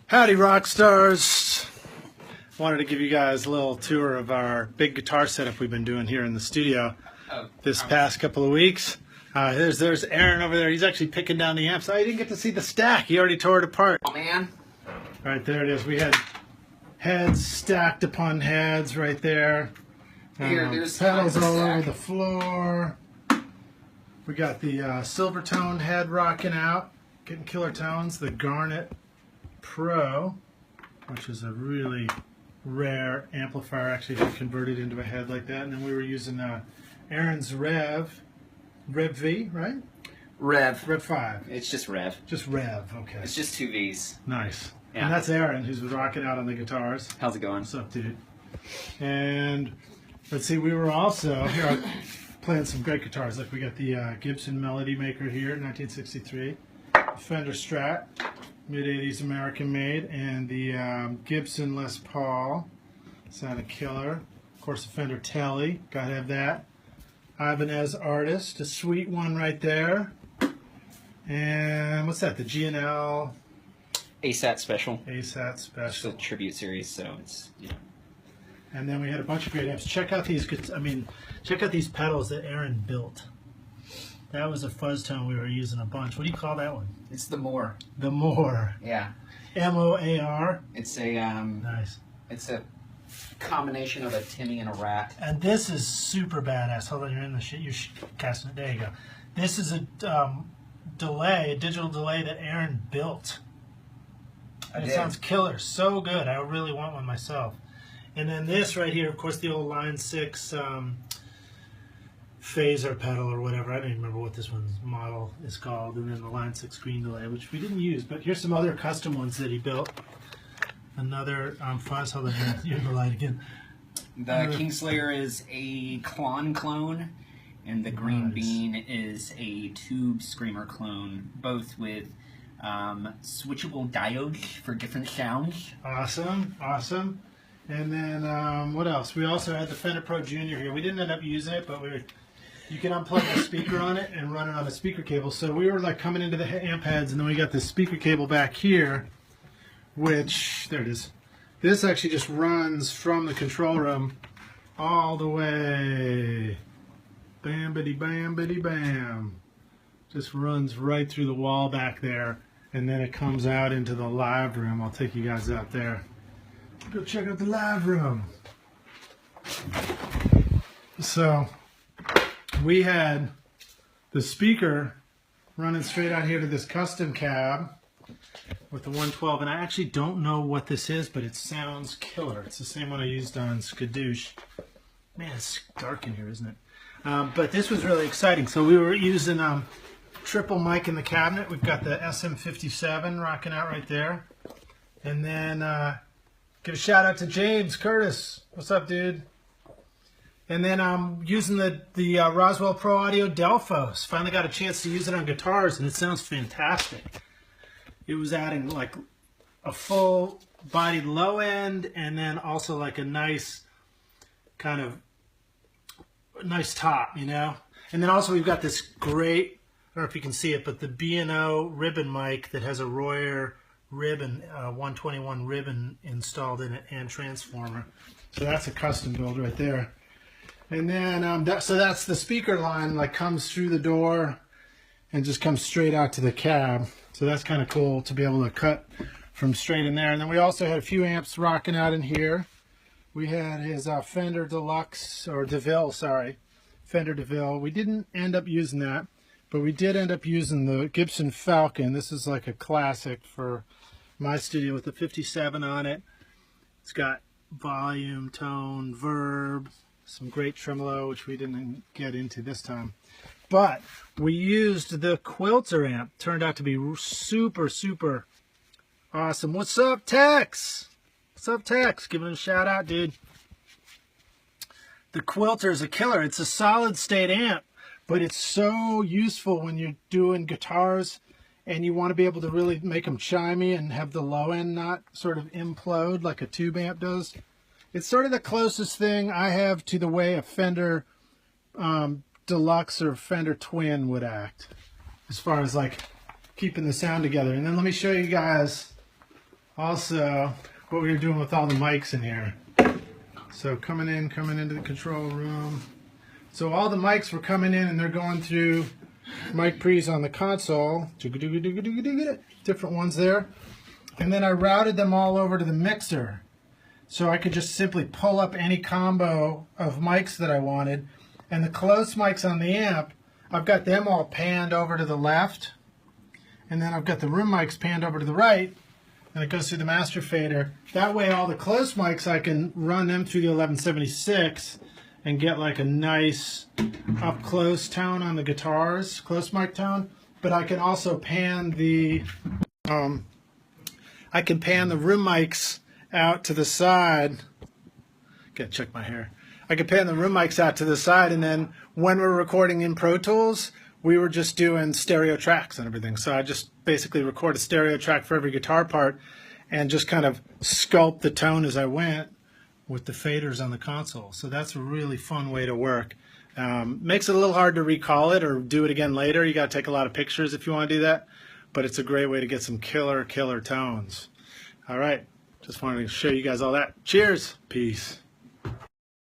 Howdy, rock stars. Wanted to give you guys a little tour of our big guitar setup we've been doing here in the studio this past couple of weeks. There's Aaron over there. He's actually picking down the amps. I didn't get to see the stack. He already tore it apart. Oh man. Right there it is. We had heads stacked upon heads right there. There's pedals all over the floor. We got the silver tone head rocking out, getting killer tones. The Garnet Pro, which is a really rare amplifier, actually converted into a head like that. And then we were using Aaron's Rev V, right? Rev 5. It's just Rev. Just Rev, okay. It's just two V's. Nice. Yeah. And that's Aaron, who's rocking out on the guitars. How's it going? What's up, dude? And let's see, we were also here playing some great guitars. Like we got the Gibson Melody Maker here, 1963, Fender Strat, mid-80s American made, and the Gibson Les Paul, sounded killer. Of course, the Fender Tele, gotta have that. Ibanez Artist, a sweet one right there. And what's that? The G&L ASAT Special. ASAT It's Special. a tribute series, so it's, you know. And then we had a bunch of great amps. Check out these. Check out these pedals that Aaron built. That was a fuzz tone we were using a bunch. What do you call that one? It's the Moor. The Moor. Yeah. M-O-A-R. It's a Nice. It's a combination of a Timmy and a Rat. And this is super badass. Hold on, you're in the shit. You're casting it. There you go. This is a delay, a digital delay that Aaron built. And it sounds killer. So good. I really want one myself. And then this right here, of course, the old Line 6 phaser pedal or whatever. I don't even remember what this one's model is called. And then the Line 6 screen delay, which we didn't use. But here's some other custom ones that he built. Another fuzz. Hold on, you're in the light again. The Kingslayer is a Klon clone, and the Green Bean is a Tube Screamer clone, both with switchable diodes for different sounds. Awesome, awesome. And then what else? We also had the Fender Pro Junior here. We didn't end up using it, but you can unplug the speaker on it and run it on a speaker cable. So we were like coming into the amp heads, and then we got this speaker cable back here, which, there it is. This actually just runs from the control room all the way. Bam, biddy, bam, biddy, bam. Just runs right through the wall back there, and then it comes out into the live room. I'll take you guys out there. Go check out the live room. So we had the speaker running straight out here to this custom cab with the 112, and I actually don't know what this is, but it sounds killer. It's the same one I used on Skadoosh. Man, it's dark in here, isn't it? But this was really exciting. So we were using triple mic in the cabinet. We've got the SM57 rocking out right there. And then give a shout out to James Curtis. What's up, dude? And then I'm using the Roswell Pro Audio Delphos. Finally got a chance to use it on guitars, and it sounds fantastic. It was adding like a full bodied low end, and then also like a nice kind of nice top, you know. And then also we've got this great, I don't know if you can see it, but the B&O ribbon mic that has a Royer ribbon, 121 ribbon installed in it, and transformer. So that's a custom build right there. And then so that's the speaker line, like comes through the door and just comes straight out to the cab. So that's kind of cool to be able to cut from straight in there. And then we also had a few amps rocking out in here. We had his Fender Deluxe, or DeVille, sorry, Fender DeVille. We didn't end up using that, but we did end up using the Gibson Falcon. This is like a classic for my studio with the 57 on it. It's got volume, tone, verb, some great tremolo, which we didn't get into this time. But we used the Quilter amp. Turned out to be super, super awesome. What's up, Tex? What's up, Tex? Giving a shout out, dude. The Quilter is a killer. It's a solid state amp, but it's so useful when you're doing guitars and you want to be able to really make them chimey and have the low end not sort of implode like a tube amp does. It's sort of the closest thing I have to the way a Fender Deluxe or Fender Twin would act, as far as like keeping the sound together. And then let me show you guys also what we were doing with all the mics in here. So coming into the control room. So all the mics were coming in and they're going through mic pre's on the console. Different ones there. And then I routed them all over to the mixer. So I could just simply pull up any combo of mics that I wanted. And the close mics on the amp, I've got them all panned over to the left. And then I've got the room mics panned over to the right. And it goes through the master fader. That way all the close mics, I can run them through the 1176 and get like a nice up close tone on the guitars, close mic tone. But I can also pan the room mics out to the side. Gotta check my hair. I can pan the room mics out to the side, and then when we're recording in Pro Tools, we were just doing stereo tracks and everything. So I just basically record a stereo track for every guitar part and just kind of sculpt the tone as I went with the faders on the console. So that's a really fun way to work. Makes it a little hard to recall it or do it again later. You got to take a lot of pictures if you want to do that, but it's a great way to get some killer tones. All right, just wanted to show you guys all that. Cheers. Peace.